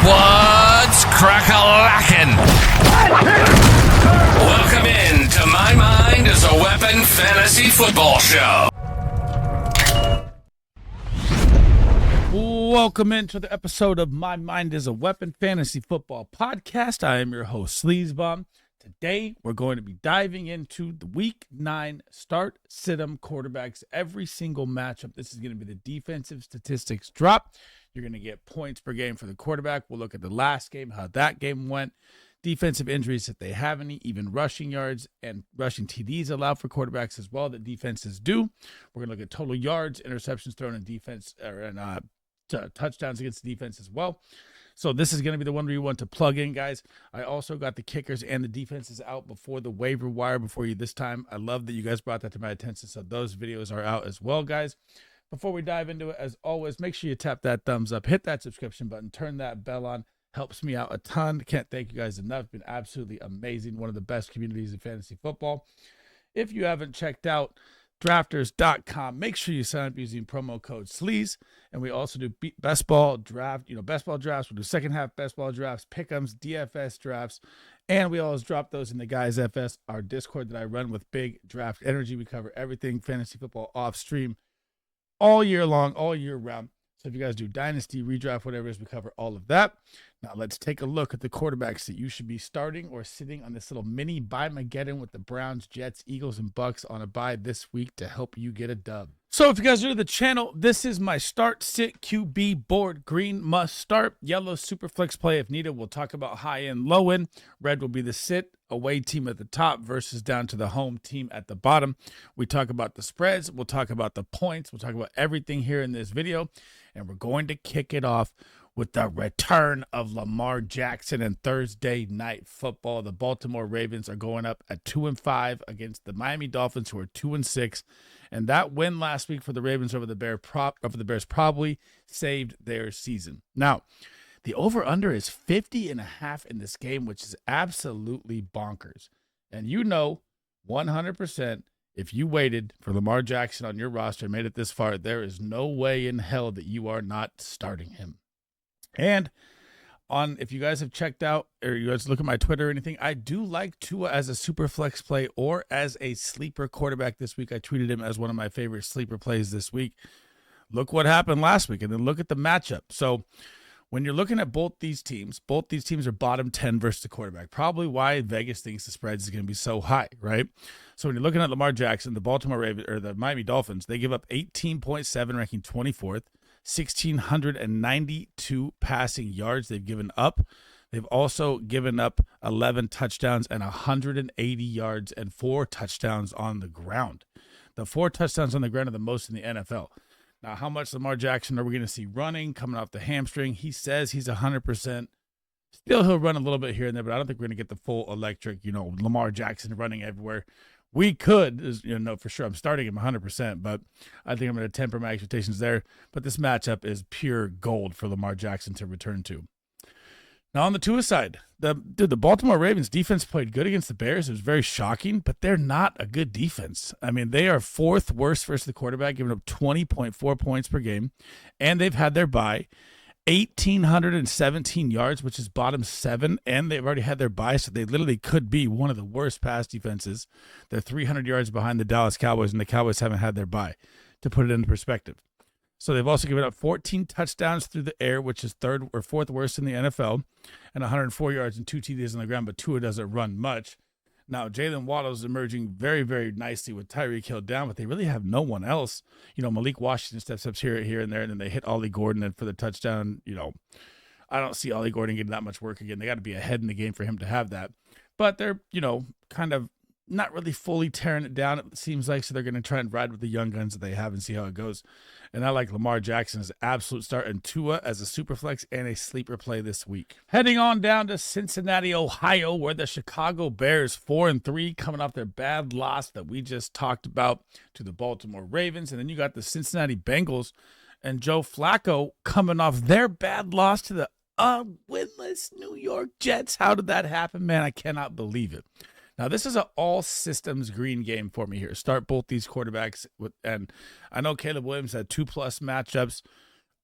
What's Crack-A-Lackin? Welcome in to My Mind is a Weapon Fantasy Football Show. Welcome into the episode of My Mind is a Weapon Fantasy Football Podcast. I am your host, Sleazebomb. Today, we're going to be diving into the Week 9 start sit-em quarterbacks, every single matchup. This is going to be the defensive statistics drop. You're going to get points per game for the quarterback. We'll look at the last game, how that game went, defensive injuries, if they have any, even rushing yards and rushing TDs allowed for quarterbacks as well that defenses do. We're going to look at total yards, interceptions thrown in defense, touchdowns against the defense as well. So this is going to be the one where you want to plug in, guys. I also got the kickers and the defenses out before the waiver wire before you this time. I love that you guys brought that to my attention. So those videos are out as well, guys. Before we dive into it, as always, make sure you tap that thumbs up, hit that subscription button, turn that bell on. Helps me out a ton. Can't thank you guys enough. It's been absolutely amazing. One of the best communities in fantasy football. If you haven't checked out drafters.com, make sure you sign up using promo code SLEAZE. And we also do best ball draft, best ball drafts. We'll do second half best ball drafts, pick'ems, DFS drafts. And we always drop those in the Guys FS, our Discord that I run with Big Draft Energy. We cover everything fantasy football off stream all year long, all year round. So if you guys do Dynasty, ReDraft, whatever it is, we cover all of that. Now let's take a look at the quarterbacks that you should be starting or sitting on this little mini bye-mageddon with the Browns, Jets, Eagles, and Bucks on a bye this week to help you get a dub. So if you guys are new to the channel, this is my start, sit, QB board. Green must start. Yellow super flex play if needed. We'll talk about high end, low end. Red will be the sit, away team at the top versus down to the home team at the bottom. We talk about the spreads. We'll talk about the points. We'll talk about everything here in this video. And we're going to kick it off with the return of Lamar Jackson and Thursday Night Football. The Baltimore Ravens are going up at 2-5 against the Miami Dolphins, who are 2-6. And that win last week for the Ravens over the Bears probably saved their season. Now, the over-under is 50.5 in this game, which is absolutely bonkers. And 100%, if you waited for Lamar Jackson on your roster and made it this far, there is no way in hell that you are not starting him. And if you guys have checked out or you guys look at my Twitter or anything, I do like Tua as a super flex play or as a sleeper quarterback this week. I tweeted him as one of my favorite sleeper plays this week. Look what happened last week, and then look at the matchup. So when you're looking at both these teams are bottom 10 versus the quarterback. Probably why Vegas thinks the spreads is going to be so high, right? So when you're looking at Lamar Jackson, the Baltimore Ravens or the Miami Dolphins, they give up 18.7, ranking 24th. 1,692 passing yards they've given up. They've also given up 11 touchdowns and 180 yards and 4 touchdowns on the ground. The 4 touchdowns on the ground are the most in the NFL. Now, how much Lamar Jackson are we going to see running, coming off the hamstring? He says he's 100%. Still, he'll run a little bit here and there, but I don't think we're going to get the full electric, Lamar Jackson running everywhere. We could, for sure. I'm starting him 100%, but I think I'm going to temper my expectations there. But this matchup is pure gold for Lamar Jackson to return to. Now, on the Tua side, the Baltimore Ravens defense played good against the Bears. It was very shocking, but they're not a good defense. I mean, they are 4th worst versus the quarterback, giving up 20.4 points per game, and they've had their bye. 1,817 yards, which is bottom 7, and they've already had their bye, so they literally could be one of the worst pass defenses. They're 300 yards behind the Dallas Cowboys, and the Cowboys haven't had their bye, to put it into perspective. So they've also given up 14 touchdowns through the air, which is 3rd or 4th worst in the NFL, and 104 yards and 2 TDs on the ground, but Tua doesn't run much. Now, Jalen Waddle is emerging very, very nicely with Tyreek Hill down, but they really have no one else. Malik Washington steps up here and there, and then they hit Ollie Gordon for the touchdown. I don't see Ollie Gordon getting that much work again. They got to be ahead in the game for him to have that. But they're, kind of not really fully tearing it down, it seems like, so they're going to try and ride with the young guns that they have and see how it goes. And I like Lamar Jackson as an absolute start and Tua as a super flex and a sleeper play this week. Heading on down to Cincinnati, Ohio, where the Chicago Bears 4-3 coming off their bad loss that we just talked about to the Baltimore Ravens. And then you got the Cincinnati Bengals and Joe Flacco coming off their bad loss to the winless New York Jets. How did that happen, man? I cannot believe it. Now, this is an all systems green game for me here. Start both these quarterbacks and I know Caleb Williams had 2+ matchups.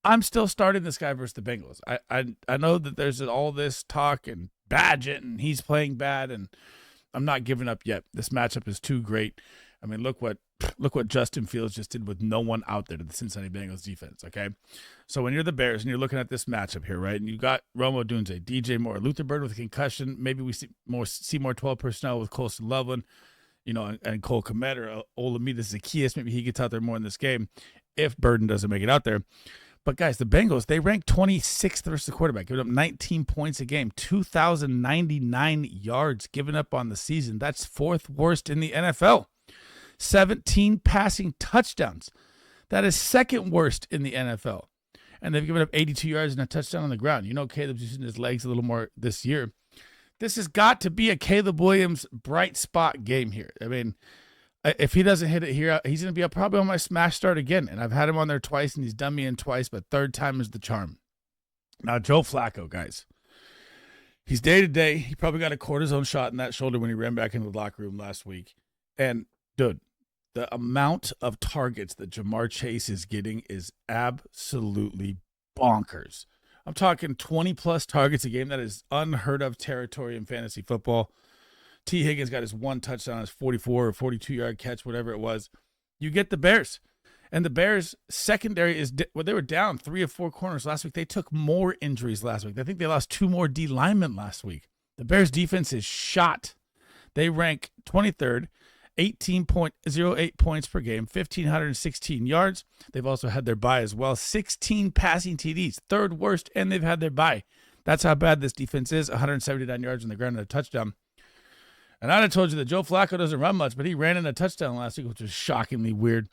I'm still starting this guy versus the Bengals. I know that there's all this talk and Badgett and he's playing bad, and I'm not giving up yet. This matchup is too great. I mean, look what Justin Fields just did with no one out there to the Cincinnati Bengals defense, okay? So when you're the Bears and you're looking at this matchup here, right, and you got Romo Dunze, DJ Moore, Luther Bird with a concussion, maybe we see more 12 personnel with Colston Loveland, and Cole Kmet or Olamide Zaccheaus. Maybe he gets out there more in this game if Burden doesn't make it out there. But, guys, the Bengals, they rank 26th versus the quarterback, giving up 19 points a game, 2,099 yards given up on the season. That's fourth worst in the NFL. 17 passing touchdowns. That is second worst in the NFL. And they've given up 82 yards and a touchdown on the ground. Caleb's using his legs a little more this year. This has got to be a Caleb Williams bright spot game here. I mean, if he doesn't hit it here, he's going to be probably on my smash start again. And I've had him on there twice, and he's done me in twice, but third time is the charm. Now, Joe Flacco, guys. He's day-to-day. He probably got a cortisone shot in that shoulder when he ran back into the locker room last week. And, dude, the amount of targets that Jamar Chase is getting is absolutely bonkers. I'm talking 20-plus targets a game. That is unheard of territory in fantasy football. T. Higgins got his one touchdown, his 44 or 42-yard catch, whatever it was. You get the Bears. And the Bears' secondary they were down 3 or 4 corners last week. They took more injuries last week. I think they lost 2 more D linemen last week. The Bears' defense is shot. They rank 23rd, 18.08 points per game, 1,516 yards. They've also had their bye as well. 16 passing TDs, third worst, and they've had their bye. That's how bad this defense is. 179 yards on the ground and a touchdown. And I'd have told you that Joe Flacco doesn't run much, but he ran in a touchdown last week, which was shockingly weird.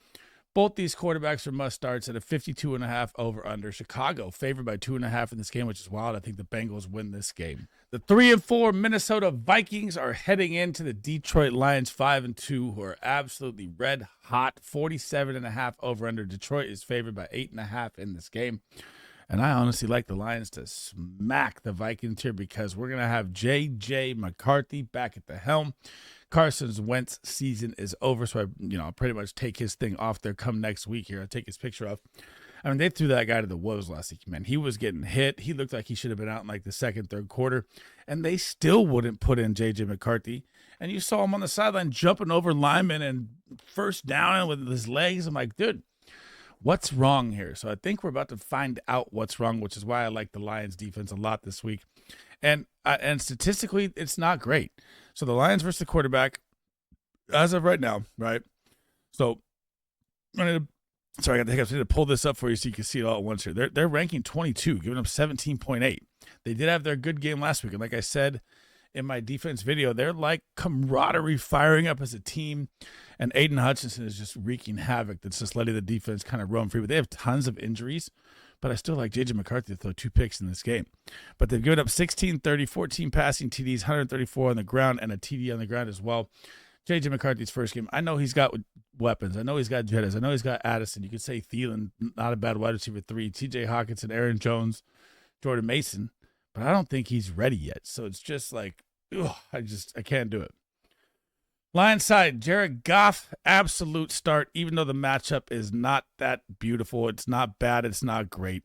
Both these quarterbacks are must starts at a 52.5 over under. Chicago favored by 2.5 in this game, which is wild. I think the Bengals win this game. The 3-4 Minnesota Vikings are heading into the Detroit Lions 5-2, who are absolutely red hot. 47.5 over under. Detroit is favored by 8.5 in this game. And I honestly like the Lions to smack the Vikings here because we're going to have J.J. McCarthy back at the helm. Carson Wentz's season is over, so I'll pretty much take his thing off there come next week here. I'll take his picture off. I mean, they threw that guy to the wolves last week, man. He was getting hit. He looked like he should have been out in like the second, third quarter, and they still wouldn't put in J.J. McCarthy. And you saw him on the sideline jumping over linemen and first down with his legs. I'm like, dude, what's wrong here? So I think we're about to find out what's wrong, which is why I like the Lions defense a lot this week. And statistically, it's not great. So the Lions versus the quarterback, as of right now, right? So I got the hiccups. I need to pull this up for you so you can see it all at once here. They're ranking 22, giving up 17.8. They did have their good game last week, and like I said in my defense video, they're like camaraderie firing up as a team, and Aiden Hutchinson is just wreaking havoc. That's just letting the defense kind of roam free. But they have tons of injuries. But I still like J.J. McCarthy to throw 2 picks in this game. But they've given up 16, 30, 14 passing TDs, 134 on the ground, and a TD on the ground as well. J.J. McCarthy's first game, I know he's got weapons. I know he's got Jettis. I know he's got Addison. You could say Thielen, not a bad wide receiver 3. T.J. Hawkinson, Aaron Jones, Jordan Mason. But I don't think he's ready yet. So it's just like, I can't do it. Lions side, Jared Goff, absolute start, even though the matchup is not that beautiful. It's not bad. It's not great.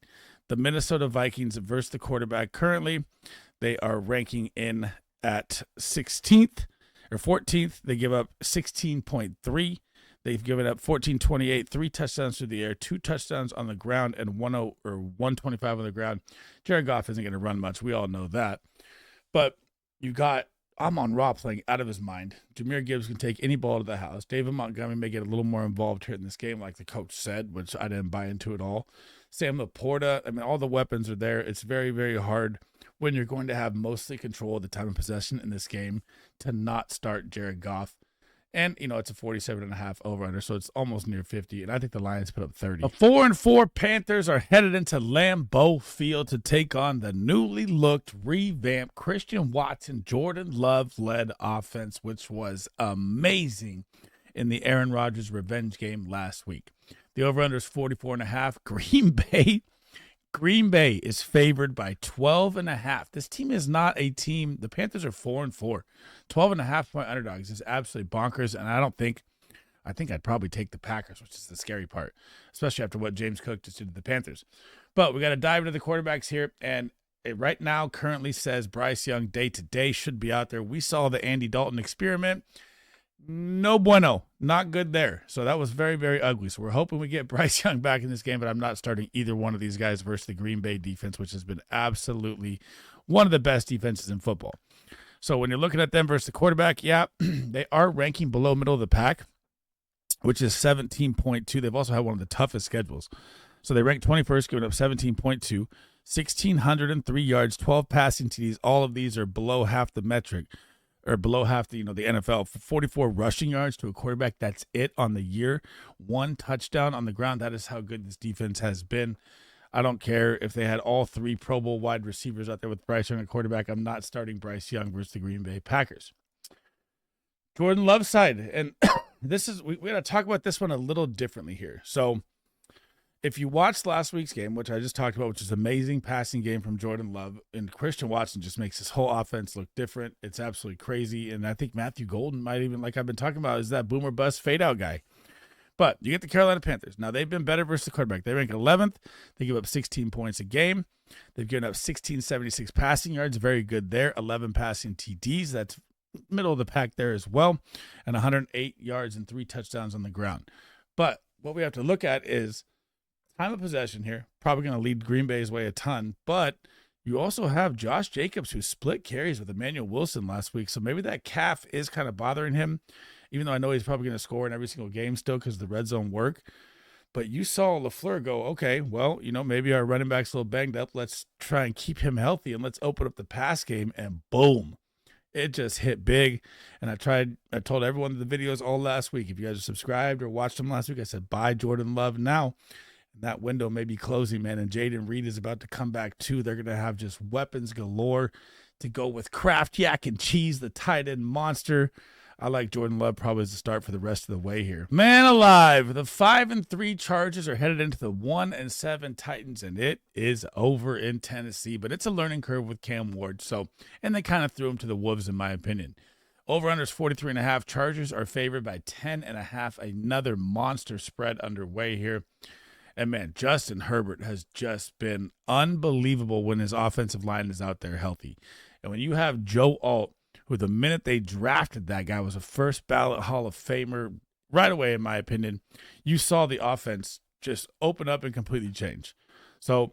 The Minnesota Vikings versus the quarterback. Currently, they are ranking in at 16th or 14th. They give up 16.3. They've given up 14.28, 3 touchdowns through the air, 2 touchdowns on the ground, and 125 on the ground. Jared Goff isn't going to run much. We all know that. But you got Amon-Ra playing out of his mind. Jahmyr Gibbs can take any ball to the house. David Montgomery may get a little more involved here in this game, like the coach said, which I didn't buy into at all. Sam Laporta, I mean, all the weapons are there. It's very, very hard when you're going to have mostly control of the time of possession in this game to not start Jared Goff. And, it's a 47.5 over-under, so it's almost near 50, and I think the Lions put up 30. The 4-4 Panthers are headed into Lambeau Field to take on the newly looked, revamped Christian Watson, Jordan Love-led offense, which was amazing in the Aaron Rodgers revenge game last week. The over-under is 44.5. Green Bay is favored by 12.5. This team is not a team. The Panthers are 4-4. 12.5 point underdogs is absolutely bonkers. And I think I'd probably take the Packers, which is the scary part, especially after what James Cook just did to the Panthers. But we got to dive into the quarterbacks here. And it right now currently says Bryce Young day-to-day should be out there. We saw the Andy Dalton experiment. No bueno. Not good there. So that was very, very ugly. So we're hoping we get Bryce Young back in this game, but I'm not starting either one of these guys versus the Green Bay defense, which has been absolutely one of the best defenses in football. So when you're looking at them versus the quarterback, yeah, they are ranking below middle of the pack, which is 17.2. They've also had one of the toughest schedules. So they ranked 21st, giving up 17.2, 1,603 yards, 12 passing TDs. All of these are below half the metric, or below half the NFL. 44 rushing yards to a quarterback. That's it on the year. 1 touchdown on the ground. That is how good this defense has been. I don't care if they had all 3 Pro Bowl wide receivers out there with Bryce Young at quarterback. I'm not starting Bryce Young versus the Green Bay Packers. Jordan Love's side, and this is we got to talk about this one a little differently here. So if you watched last week's game, which I just talked about, which is amazing passing game from Jordan Love, and Christian Watson just makes his whole offense look different. It's absolutely crazy. And I think Matthew Golden might even, like I've been talking about, is that boomer bust fade out guy. But you get the Carolina Panthers. Now, they've been better versus the quarterback. They rank 11th. They give up 16 points a game. They've given up 1,676 passing yards. Very good there. 11 passing TDs. That's middle of the pack there as well. And 108 yards and 3 touchdowns on the ground. But what we have to look at is time of possession here. Probably going to lead Green Bay's way a ton. But you also have Josh Jacobs, who split carries with Emmanuel Wilson last week. So maybe that calf is kind of bothering him, even though I know he's probably going to score in every single game still because of the red zone work. But you saw LaFleur go, okay, well, maybe our running back's a little banged up. Let's try and keep him healthy, and let's open up the pass game, and boom. It just hit big. And I told everyone in the videos all last week, if you guys are subscribed or watched them last week, I said, buy Jordan Love now. And that window may be closing, man. And Jaden Reed is about to come back too. They're going to have just weapons galore to go with Kraft, Yak, and Cheese, the tight end monster. I like Jordan Love probably as the start for the rest of the way here. Man alive, the 5-3 Chargers are headed into the 1-7 Titans, and it is over in Tennessee. But it's a learning curve with Cam Ward. And they kind of threw him to the wolves, in my opinion. Over-under is 43.5. Chargers are favored by 10.5. Another monster spread underway here. And, man, Justin Herbert has just been unbelievable when his offensive line is out there healthy. And when you have Joe Alt, who the minute they drafted that guy was a first ballot Hall of Famer right away, in my opinion, you saw the offense just open up and completely change. So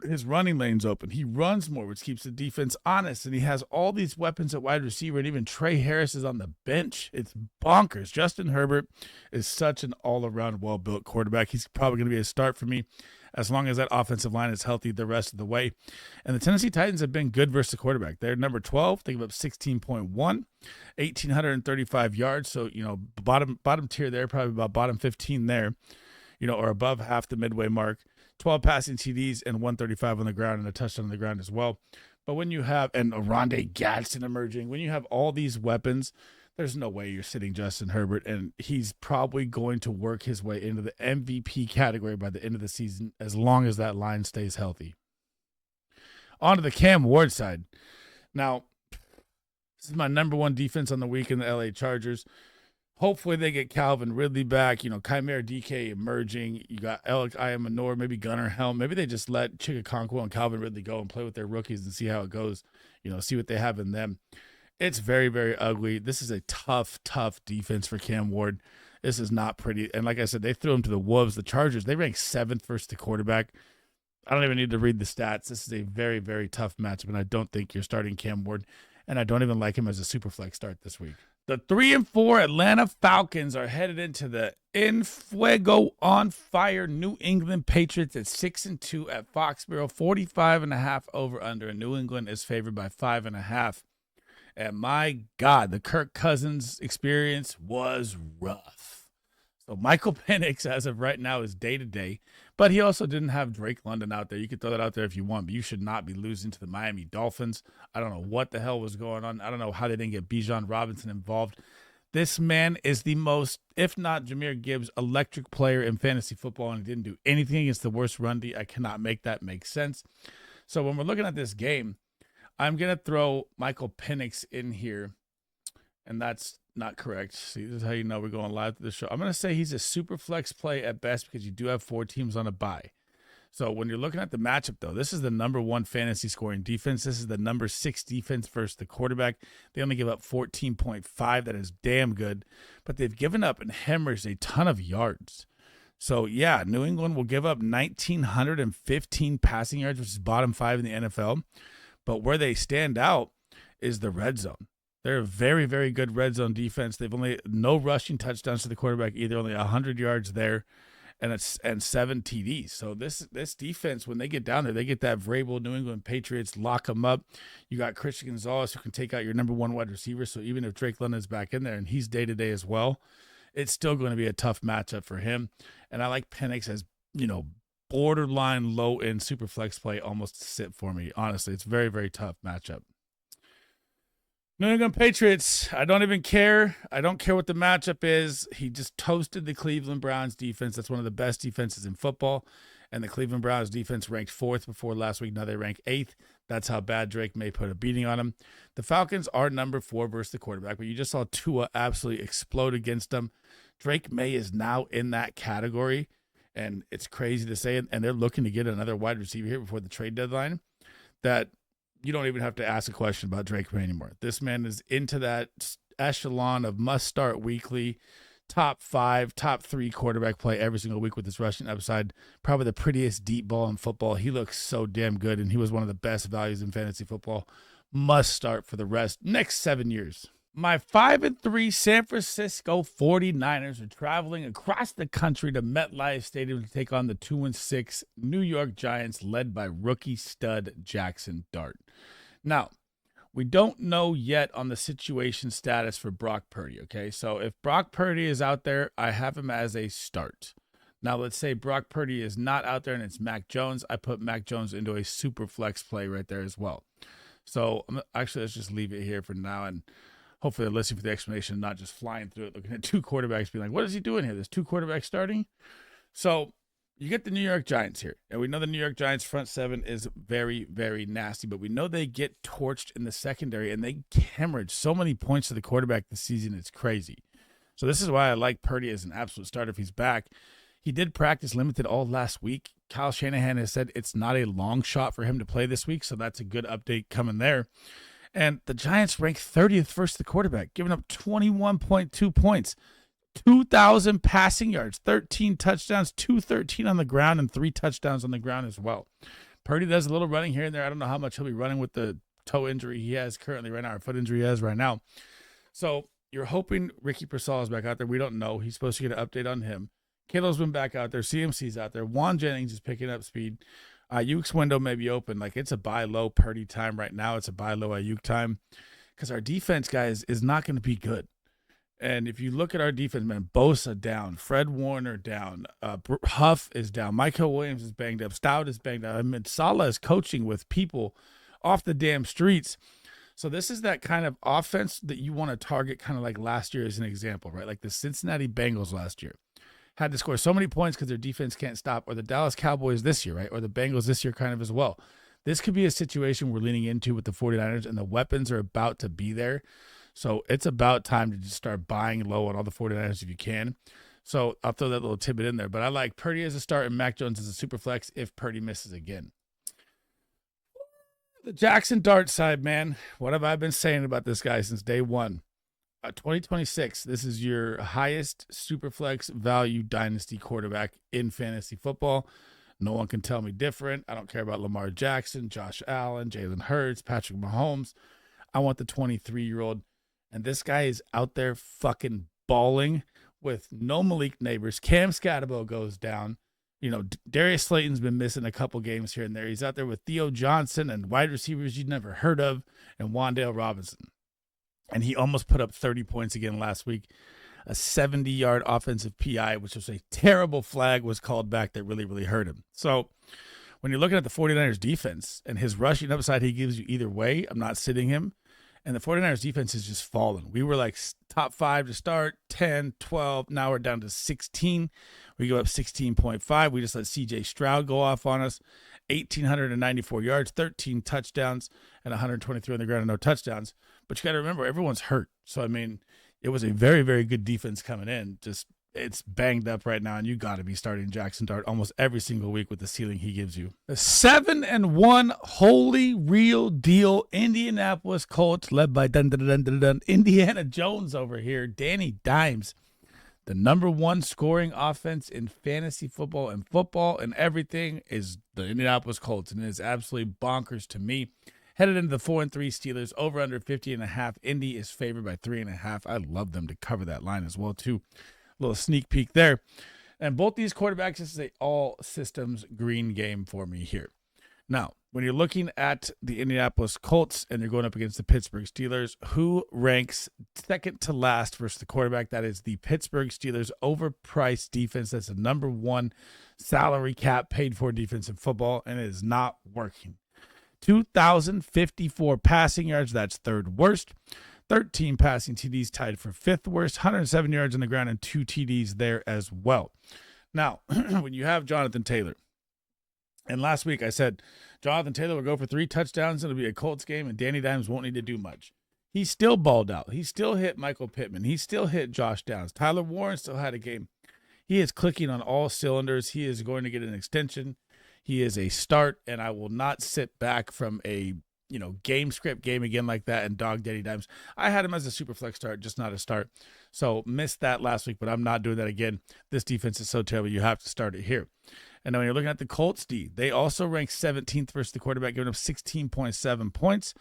his running lane's open. He runs more, which keeps the defense honest, and he has all these weapons at wide receiver, and even Trey Harris is on the bench. It's bonkers. Justin Herbert is such an all-around well-built quarterback. He's probably going to be a start for me as long as that offensive line is healthy the rest of the way. And the Tennessee Titans have been good versus the quarterback. They're number 12. They give up 16.1, 1,835 yards. So, bottom tier there, probably about bottom 15 there, or above half the midway mark. 12 passing TDs and 135 on the ground and a touchdown on the ground as well. But when you have, and Rondé Gadsden emerging, when you have all these weapons, there's no way you're sitting Justin Herbert, and he's probably going to work his way into the MVP category by the end of the season as long as that line stays healthy. On to the Cam Ward side. Now, this is my number 1 defense on the week in the LA Chargers. Hopefully they get Calvin Ridley back. Chimera DK emerging. You got Alec Ayamanor, maybe Gunnar Helm. Maybe they just let Chikakonkwo and Calvin Ridley go and play with their rookies and see how it goes. See what they have in them. It's very, very ugly. This is a tough, tough defense for Cam Ward. This is not pretty. And like I said, they threw him to the wolves. The Chargers, they rank 7th versus the quarterback. I don't even need to read the stats. This is a very, very tough matchup, and I don't think you're starting Cam Ward, and I don't even like him as a super flex start this week. The 3-4 Atlanta Falcons are headed into the En Fuego on fire New England Patriots at 6-2 at Foxborough. 45.5 over under. And New England is favored by 5.5. And my God, the Kirk Cousins experience was rough. So Michael Penix, as of right now, is day-to-day. But he also didn't have Drake London out there. You could throw that out there if you want, but you should not be losing to the Miami Dolphins. I don't know what the hell was going on. I don't know how they didn't get Bijan Robinson involved. This man is the most, if not Jahmyr Gibbs, electric player in fantasy football, and he didn't do anything against the worst run D. I cannot make that make sense. So when we're looking at this game, I'm going to throw Michael Penix in here, and that's not correct. See, this is how you know we're going live to the show. I'm going to say he's a super flex play at best because you do have 4 teams on a bye. So when you're looking at the matchup, though, this is the number 1 fantasy scoring defense. This is the number 6 defense versus the quarterback. They only give up 14.5. That is damn good. But they've given up and hemorrhaged a ton of yards. So, yeah, New England will give up 1,915 passing yards, which is bottom 5 in the NFL. But where they stand out is the red zone. They're a very, very good red zone defense. They've only no rushing touchdowns to the quarterback either, only 100 yards there. And 7 TDs. So this defense, when they get down there, they get that Vrabel New England Patriots, lock them up. You got Christian Gonzalez who can take out your number 1 wide receiver. So even if Drake London's back in there and he's day-to-day as well, it's still going to be a tough matchup for him. And I like Penix as, borderline low-end super flex play almost to sit for me. Honestly, it's very, very tough matchup. New England Patriots, I don't even care. I don't care what the matchup is. He just toasted the Cleveland Browns defense. That's one of the best defenses in football. And the Cleveland Browns defense ranked 4th before last week. Now they rank 8th. That's how bad Drake may put a beating on him. The Falcons are number 4 versus the quarterback, but you just saw Tua absolutely explode against them. Drake May is now in that category, and it's crazy to say it. And they're looking to get another wide receiver here before the trade deadline that you don't even have to ask a question about Drake May anymore. This man is into that echelon of must-start weekly, top 5, top 3 quarterback play every single week with his rushing upside. Probably the prettiest deep ball in football. He looks so damn good, and he was one of the best values in fantasy football. Must start for the next 7 years. My 5-3 San Francisco 49ers are traveling across the country to MetLife Stadium to take on the 2-6 New York Giants led by rookie stud Jackson Dart. Now, we don't know yet on the situation status for Brock Purdy, okay? So if Brock Purdy is out there, I have him as a start. Now, let's say Brock Purdy is not out there and it's Mac Jones. I put Mac Jones into a super flex play right there as well. So actually, let's just leave it here for now and hopefully they're listening for the explanation, not just flying through it, looking at 2 quarterbacks, being like, what is he doing here? There's 2 quarterbacks starting. So you get the New York Giants here. And we know the New York Giants front 7 is very, very nasty, but we know they get torched in the secondary and they hemorrhage so many points to the quarterback this season. It's crazy. So this is why I like Purdy as an absolute starter if he's back. He did practice limited all last week. Kyle Shanahan has said it's not a long shot for him to play this week, so that's a good update coming there. And the Giants rank 30th versus the quarterback, giving up 21.2 points, 2,000 passing yards, 13 touchdowns, 213 on the ground, and 3 touchdowns on the ground as well. Purdy does a little running here and there. I don't know how much he'll be running with the toe injury he has currently right now, or foot injury he has right now. So you're hoping Ricky Pearsall is back out there. We don't know. He's supposed to get an update on him. Kittle's been back out there. CMC's out there. Juan Jennings is picking up speed. Ayuk's window may be open. Like, it's a buy low Purdy time right now. It's a buy low Ayuk time because our defense, guys, is not going to be good. And if you look at our defense, man, Bosa down, Fred Warner down, Huff is down, Michael Williams is banged up, Stout is banged up. I mean, Saleh is coaching with people off the damn streets. So this is that kind of offense that you want to target, kind of like last year as an example, right? Like the Cincinnati Bengals last year. Had to score so many points because their defense can't stop, or the Dallas Cowboys this year, right? Or the Bengals this year kind of as well. This could be a situation we're leaning into with the 49ers, and the weapons are about to be there. So it's about time to just start buying low on all the 49ers if you can. So I'll throw that little tidbit in there. But I like Purdy as a start and Mac Jones as a super flex if Purdy misses again. The Jackson Dart side, man. What have I been saying about this guy since day one? 2026, this is your highest superflex value dynasty quarterback in fantasy football. No one can tell me different. I don't care about Lamar Jackson, Josh Allen, Jalen Hurts, Patrick Mahomes. I want the 23-year-old. And this guy is out there fucking balling with no Malik Neighbors. Cam Scatterbo goes down. You know, Darius Slayton's been missing a couple games here and there. He's out there with Theo Johnson and wide receivers you'd never heard of and Wan'Dale Robinson. And he almost put up 30 points again last week. A 70-yard offensive PI, which was a terrible flag, was called back that really, really hurt him. So when you're looking at the 49ers defense and his rushing upside he gives you either way, I'm not sitting him. And the 49ers defense is just fallen. We were like top 5 to start, 10, 12. Now we're down to 16. We go up 16.5. We just let C.J. Stroud go off on us. 1,894 yards, 13 touchdowns, and 123 on the ground and no touchdowns. But you got to remember, everyone's hurt. So, I mean, it was a very, very good defense coming in. Just it's banged up right now, and you got to be starting Jackson Dart almost every single week with the ceiling he gives you. The 7-1 holy real deal Indianapolis Colts, led by Indiana Jones over here, Danny Dimes. The number one scoring offense in fantasy football and everything is the Indianapolis Colts, and it is absolutely bonkers to me. Headed into the 4-3 Steelers, over under 50.5. Indy is favored by 3.5. I love them to cover that line as well, too. A little sneak peek there. And both these quarterbacks, this is a all systems green game for me here. Now, when you're looking at the Indianapolis Colts and you're going up against the Pittsburgh Steelers, who ranks second to last versus the quarterback? That is the Pittsburgh Steelers overpriced defense. That's the number one salary cap paid for defense in football, and it is not working. 2,054 passing yards, that's third worst. 13 passing TDs tied for fifth worst. 107 yards on the ground and 2 TDs there as well. Now, when you have Jonathan Taylor, and last week I said Jonathan Taylor will go for 3 touchdowns, it'll be a Colts game, and Danny Dimes won't need to do much. He still balled out. He still hit Michael Pittman. He still hit Josh Downs. Tyler Warren still had a game. He is clicking on all cylinders. He is going to get an extension. He is a start, and I will not sit back from a game script game again like that and dog Danny Dimes. I had him as a super flex start, just not a start. So missed that last week, but I'm not doing that again. This defense is so terrible. You have to start it here. And then when you're looking at the Colts D, they also rank 17th versus the quarterback, giving up 16.7 points,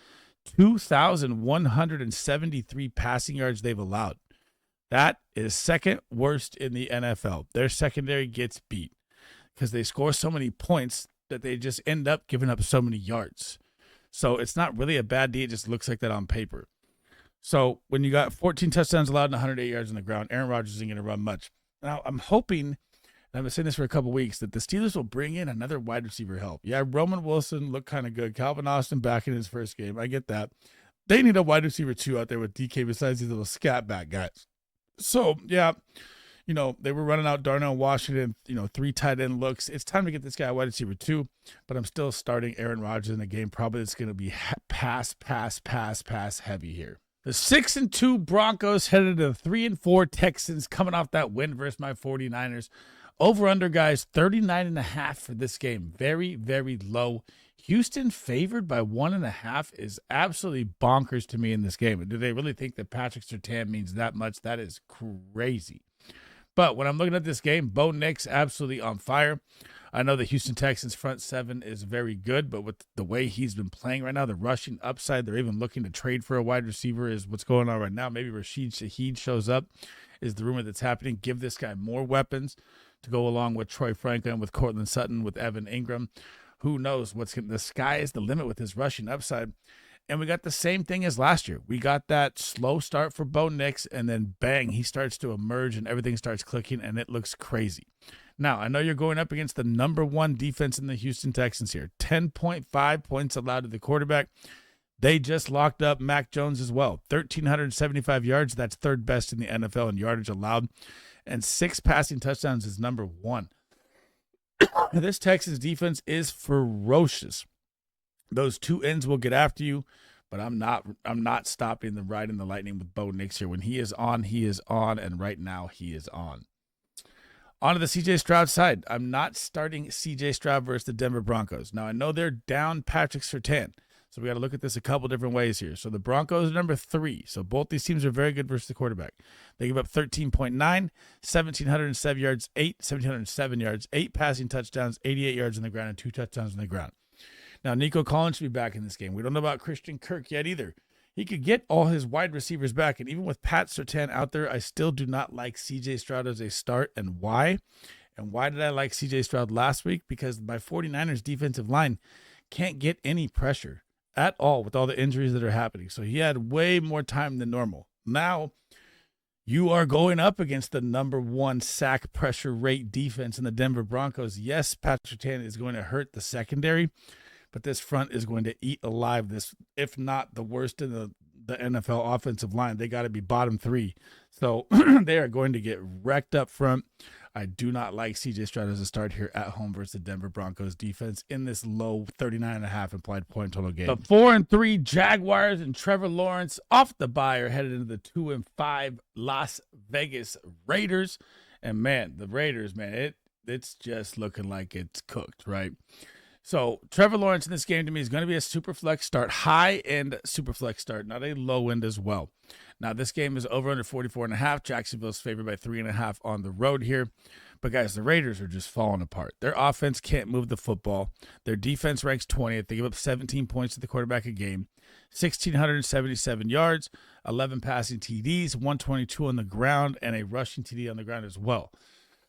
2,173 passing yards they've allowed. That is second worst in the NFL. Their secondary gets beat because they score so many points that they just end up giving up so many yards. So it's not really a bad D. It just looks like that on paper. So when you got 14 touchdowns allowed and 108 yards on the ground, Aaron Rodgers isn't going to run much. Now, I'm hoping, and I've been saying this for a couple of weeks, that the Steelers will bring in another wide receiver help. Yeah, Roman Wilson looked kind of good. Calvin Austin back in his first game. I get that. They need a wide receiver too out there with DK besides these little scat back guys. So, yeah, they were running out Darnell Washington, 3 tight end looks. It's time to get this guy a wide receiver too, but I'm still starting Aaron Rodgers in a game. Probably it's going to be pass heavy here. The 6-2 Broncos headed to the 3-4 Texans, coming off that win versus my 49ers. Over under, guys, 39.5 for this game. Very, very low. Houston favored by 1.5 is absolutely bonkers to me in this game. Do they really think that Patrick Surtain means that much? That is crazy. But when I'm looking at this game, Bo Nix absolutely on fire. I know the Houston Texans front seven is very good, but with the way he's been playing right now, the rushing upside, they're even looking to trade for a wide receiver is what's going on right now. Maybe Rashid Shaheed shows up is the rumor that's happening. Give this guy more weapons to go along with Troy Franklin, with Cortland Sutton, with Evan Ingram. Who knows the sky is the limit with his rushing upside. And we got the same thing as last year. We got that slow start for Bo Nix, and then bang, he starts to emerge and everything starts clicking, and it looks crazy. Now, I know you're going up against the number one defense in the Houston Texans here. 10.5 points allowed to the quarterback. They just locked up Mac Jones as well. 1,375 yards. That's third best in the NFL in yardage allowed. And 6 passing touchdowns is number one. This Texans defense is ferocious. Those 2 ends will get after you, but I'm not stopping the riding the lightning with Bo Nix here. When he is on, and right now he is on. On to the C.J. Stroud side. I'm not starting C.J. Stroud versus the Denver Broncos. Now, I know they're down Patrick Surtain, so we got to look at this a couple different ways here. So the Broncos are number 3. So both these teams are very good versus the quarterback. They give up 13.9, 1,707 yards, 1,707 yards, 8 passing touchdowns, 88 yards on the ground, and 2 touchdowns on the ground. Now, Nico Collins should be back in this game. We don't know about Christian Kirk yet either. He could get all his wide receivers back, and even with Pat Surtain out there, I still do not like C.J. Stroud as a start. And why? And why did I like C.J. Stroud last week? Because my 49ers defensive line can't get any pressure at all with all the injuries that are happening. So he had way more time than normal. Now, you are going up against the number one sack pressure rate defense in the Denver Broncos. Yes, Pat Surtain is going to hurt the secondary, but this front is going to eat alive this, if not the worst in the NFL offensive line. They got to be bottom 3. So they are going to get wrecked up front. I do not like C.J. Stroud as a start here at home versus the Denver Broncos defense in this low 39.5 implied point total game. The 4-3 Jaguars and Trevor Lawrence off the bye are headed into the 2-5 Las Vegas Raiders. And man, the Raiders, man, it's just looking like it's cooked, right? So Trevor Lawrence in this game to me is going to be a super flex start, high end super flex start, not a low end as well. Now this game is over under 44.5. Jacksonville's favored by 3.5 on the road here. But guys, the Raiders are just falling apart. Their offense can't move the football. Their defense ranks 20th. They give up 17 points to the quarterback a game, 1,677 yards, 11 passing TDs, 122 on the ground, and a rushing TD on the ground as well.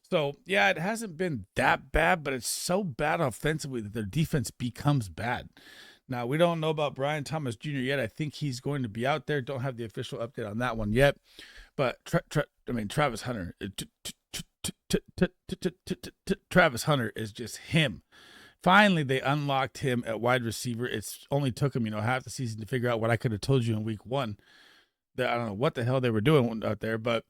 So, yeah, it hasn't been that bad, but it's so bad offensively that their defense becomes bad. Now, we don't know about Brian Thomas Jr. yet. I think he's going to be out there. Don't have the official update on that one yet. But, Travis Hunter, Travis Hunter is just him. Finally, they unlocked him at wide receiver. It's only took him, half the season to figure out what I could have told you in week one. That I don't know what the hell they were doing out there, but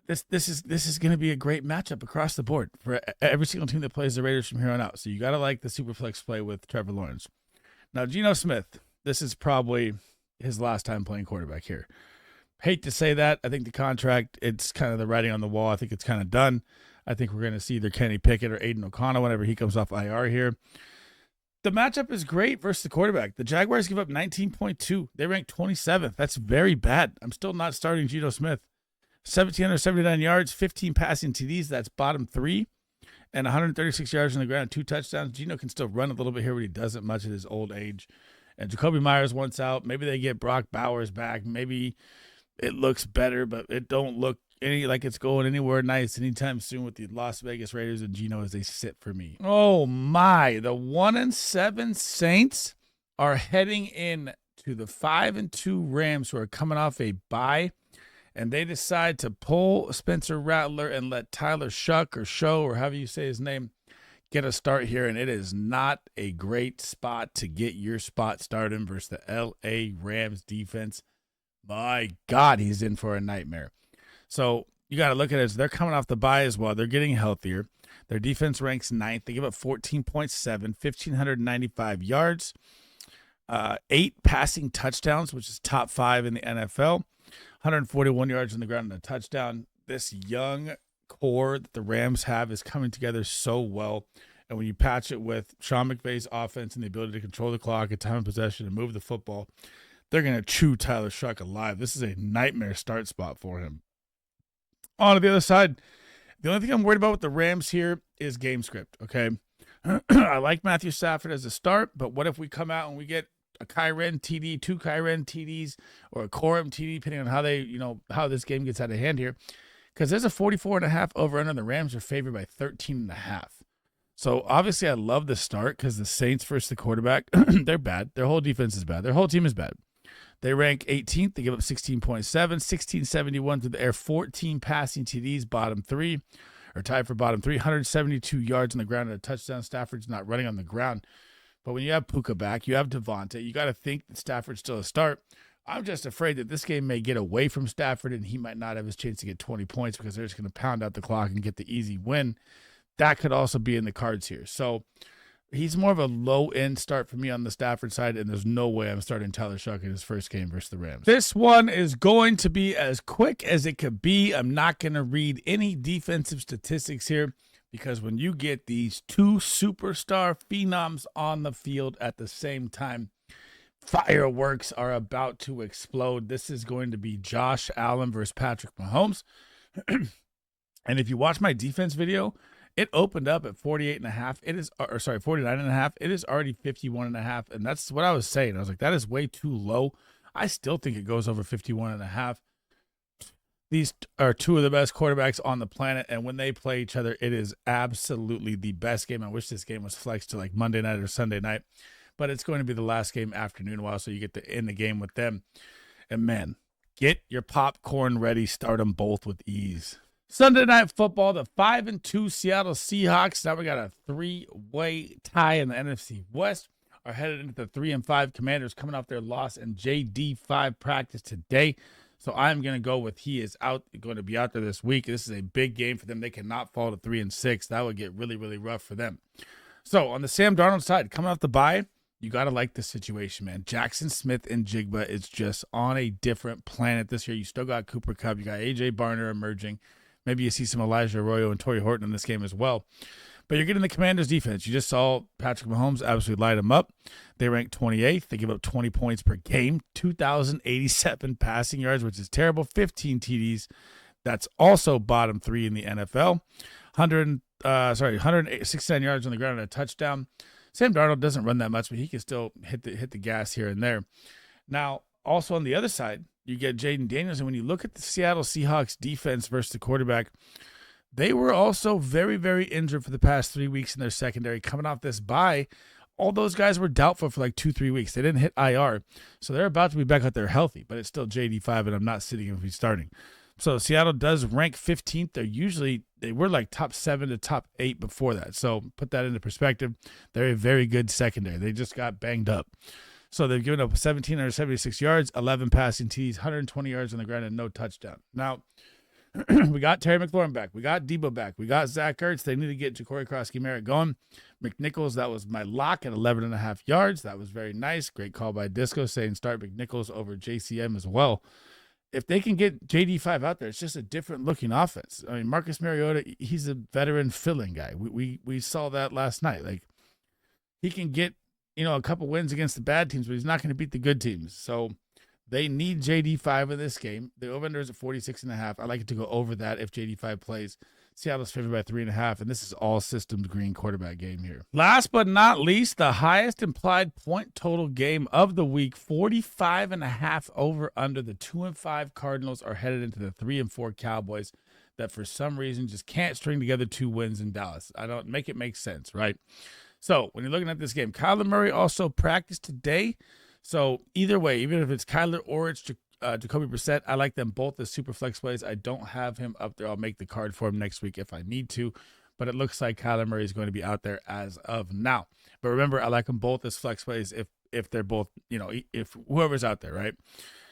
this is going to be a great matchup across the board for every single team that plays the Raiders from here on out. So you got to like the Superflex play with Trevor Lawrence. Now, Geno Smith, this is probably his last time playing quarterback here. Hate to say that. I think the contract, it's kind of the writing on the wall. I think it's kind of done. I think we're going to see either Kenny Pickett or Aiden O'Connell whenever he comes off IR here. The matchup is great versus the quarterback. The Jaguars give up 19.2. They rank 27th. That's very bad. I'm still not starting Geno Smith. 1,779 yards, 15 passing TDs. That's bottom 3. And 136 yards on the ground, 2 touchdowns. Geno can still run a little bit here, but he doesn't much at his old age. And Jacoby Myers wants out. Maybe they get Brock Bowers back. Maybe it looks better, but it don't look like it's going anywhere nice anytime soon with the Las Vegas Raiders, and Geno as they sit for me. Oh my, the 1-7 Saints are heading in to the 5-2 Rams, who are coming off a bye, and they decide to pull Spencer Rattler and let Tyler Shuck or Show, or however you say his name, get a start here. And it is not a great spot to get your spot started versus the LA Rams defense. My God, he's in for a nightmare. So you got to look at it as they're coming off the bye as well. They're getting healthier. Their defense ranks 9th. They give up 14.7, 1,595 yards, 8 passing touchdowns, which is top 5 in the NFL, 141 yards on the ground and a touchdown. This young core that the Rams have is coming together so well. And when you patch it with Sean McVay's offense and the ability to control the clock at time of possession and move the football, they're going to chew Tyler Shuck alive. This is a nightmare start spot for him. On to the other side, the only thing I'm worried about with the Rams here is game script, okay? I like Matthew Stafford as a start, but what if we come out and we get a Kyren TD, 2 Kyren TDs, or a Corum TD, depending on how they, how this game gets out of hand here? Because there's a 44.5 over-under, and the Rams are favored by 13.5. So obviously I love the start because the Saints versus the quarterback, they're bad. Their whole defense is bad. Their whole team is bad. They rank 18th. They give up 16.7, 1,671 through the air, 14 passing TDs, bottom 3, or tied for bottom 3, 172 yards on the ground and a touchdown. Stafford's not running on the ground. But when you have Puka back, you have Devontae, you got to think that Stafford's still a start. I'm just afraid that this game may get away from Stafford and he might not have his chance to get 20 points because they're just going to pound out the clock and get the easy win. That could also be in the cards here. So he's more of a low-end start for me on the Stafford side, and there's no way I'm starting Tyler Shuck in his first game versus the Rams. This one is going to be as quick as it could be. I'm not going to read any defensive statistics here because when you get these 2 superstar phenoms on the field at the same time, fireworks are about to explode. This is going to be Josh Allen versus Patrick Mahomes. And if you watch my defense video, it opened up at 48.5. 49.5. It is already 51.5. And that's what I was saying. I was like, that is way too low. I still think it goes over 51.5. These are 2 of the best quarterbacks on the planet. And when they play each other, it is absolutely the best game. I wish this game was flexed to like Monday night or Sunday night, but it's going to be the last game afternoon-wise, so you get to end the game with them. And man, get your popcorn ready. Start them both with ease. Sunday Night Football, the 5-2 Seattle Seahawks. Now we got a 3-way tie in the NFC West. Are headed into the 3-5 Commanders coming off their loss in JD5 practice today. So I'm going to go with he is going to be out there this week. This is a big game for them. They cannot fall to 3-6. That would get really, really rough for them. So on the Sam Darnold side, coming off the bye, you got to like this situation, man. Jackson Smith and Jigba is just on a different planet this year. You still got Cooper Kupp. You got A.J. Barner emerging. Maybe you see some Elijah Arroyo and Torrey Horton in this game as well. But you're getting the Commanders defense. You just saw Patrick Mahomes absolutely light them up. They rank 28th. They give up 20 points per game, 2,087 passing yards, which is terrible, 15 TDs. That's also bottom 3 in the NFL. 169 yards on the ground and a touchdown. Sam Darnold doesn't run that much, but he can still hit the gas here and there. Now, also on the other side, you get Jaden Daniels, and when you look at the Seattle Seahawks defense versus the quarterback, they were also very, very injured for the past 3 weeks in their secondary. Coming off this bye, all those guys were doubtful for like 2-3 weeks. They didn't hit IR, so they're about to be back out there healthy, but it's still JD5, and I'm not sitting him if he's starting. So Seattle does rank 15th. They were like top 7 to top 8 before that. So put that into perspective. They're a very good secondary. They just got banged up. So they've given up 1,776 yards, 11 passing TDs, 120 yards on the ground, and no touchdown. Now, we got Terry McLaurin back. We got Debo back. We got Zach Ertz. They need to get Ja'Cory Krosky-Merritt going. McNichols, that was my lock at 11.5 yards. That was very nice. Great call by Disco saying start McNichols over JCM as well. If they can get JD5 out there, it's just a different looking offense. I mean, Marcus Mariota, he's a veteran filling guy. We saw that last night. Like, he can get, a couple wins against the bad teams, but he's not going to beat the good teams. So they need JD5 in this game. The over-under is at 46.5. I like it to go over that if JD5 plays. Seattle's favored by 3.5, and this is all systems green quarterback game here. Last but not least, the highest implied point total game of the week, 45.5 over under. The 2-5 Cardinals are headed into the 3-4 Cowboys that for some reason just can't string together 2 wins in Dallas. I don't make it make sense, right? So when you're looking at this game, Kyler Murray also practiced today. So either way, even if it's Kyler or it's Jacoby Brissett, I like them both as super flex plays. I don't have him up there. I'll make the card for him next week if I need to, but it looks like Kyler Murray is going to be out there as of now. But remember, I like them both as flex plays if they're both, if whoever's out there, right?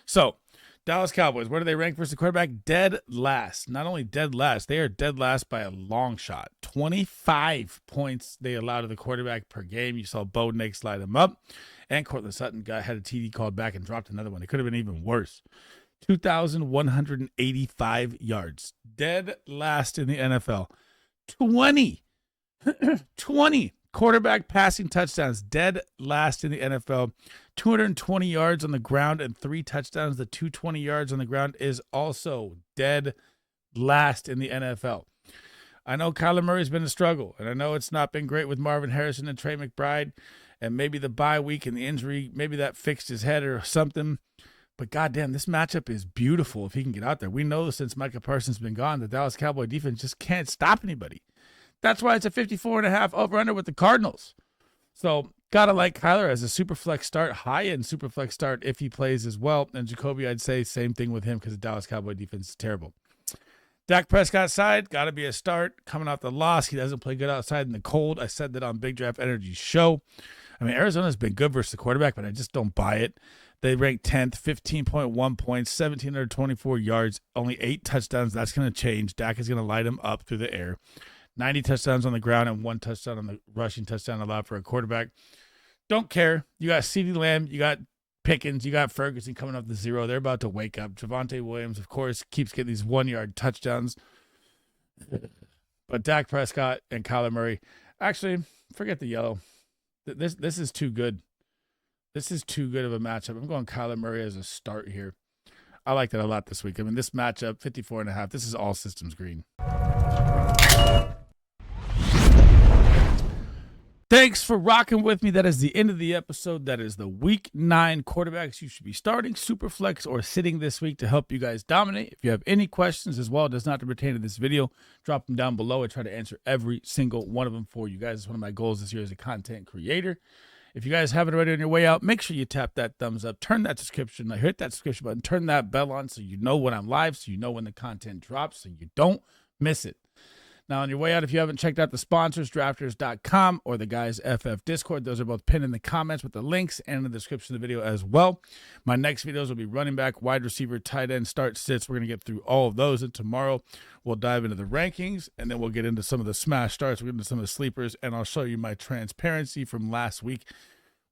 So Dallas Cowboys, where do they rank versus the quarterback? Dead last. Not only dead last, they are dead last by a long shot. 25 points they allow to the quarterback per game. You saw Bo Nix light him up. And Cortland Sutton had a TD called back and dropped another one. It could have been even worse. 2,185 yards. Dead last in the NFL. 20 quarterback passing touchdowns. Dead last in the NFL. 220 yards on the ground and 3 touchdowns. The 220 yards on the ground is also dead last in the NFL. I know Kyler Murray's been a struggle, and I know it's not been great with Marvin Harrison and Trey McBride. And maybe the bye week and the injury, maybe that fixed his head or something. But goddamn, this matchup is beautiful if he can get out there. We know since Micah Parsons been gone, the Dallas Cowboy defense just can't stop anybody. That's why it's a 54.5 over-under with the Cardinals. So gotta like Kyler as a super flex start, high-end super flex start if he plays as well. And Jacoby, I'd say same thing with him because the Dallas Cowboy defense is terrible. Dak Prescott side, got to be a start. Coming off the loss, he doesn't play good outside in the cold. I said that on Big Draft Energy's show. I mean, Arizona's been good versus the quarterback, but I just don't buy it. They rank 10th, 15.1 points, 1,724 yards, only 8 touchdowns. That's going to change. Dak is going to light them up through the air. 90 touchdowns on the ground and 1 touchdown on the rushing touchdown allowed for a quarterback. Don't care. You got CeeDee Lamb, you got Pickens, you got Ferguson coming off the 0. They're about to wake up. Javonte Williams, of course, keeps getting these 1-yard touchdowns. But Dak Prescott and Kyler Murray, actually, forget the yellow. This is too good. This is too good of a matchup. I'm going Kyler Murray as a start here. I like that a lot this week. I mean, this matchup, 54.5, this is all systems green. Thanks for rocking with me. That is the end of the episode. That is the Week 9 quarterbacks you should be starting, Superflex, or sitting this week to help you guys dominate. If you have any questions as well, it does not pertain to this video, drop them down below. I try to answer every single one of them for you guys. It's one of my goals this year as a content creator. If you guys haven't already on your way out, make sure you tap that thumbs up, turn that subscription, hit that subscription button, turn that bell on so you know when I'm live, so you know when the content drops, so you don't miss it. Now, on your way out, if you haven't checked out the sponsors, drafters.com or the Guys FF Discord, those are both pinned in the comments with the links and in the description of the video as well. My next videos will be running back, wide receiver, tight end, start, sits. We're going to get through all of those, and tomorrow we'll dive into the rankings, and then we'll get into some of the smash starts, we'll get into some of the sleepers, and I'll show you my transparency from last week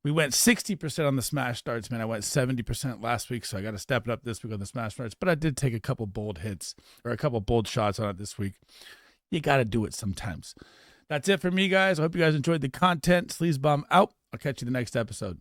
We went 60% on the smash starts, man. I went 70% last week, so I got to step it up this week on the smash starts. But I did take a couple bold hits or a couple bold shots on it this week. You got to do it sometimes. That's it for me, guys. I hope you guys enjoyed the content. Sleazebomb out. I'll catch you the next episode.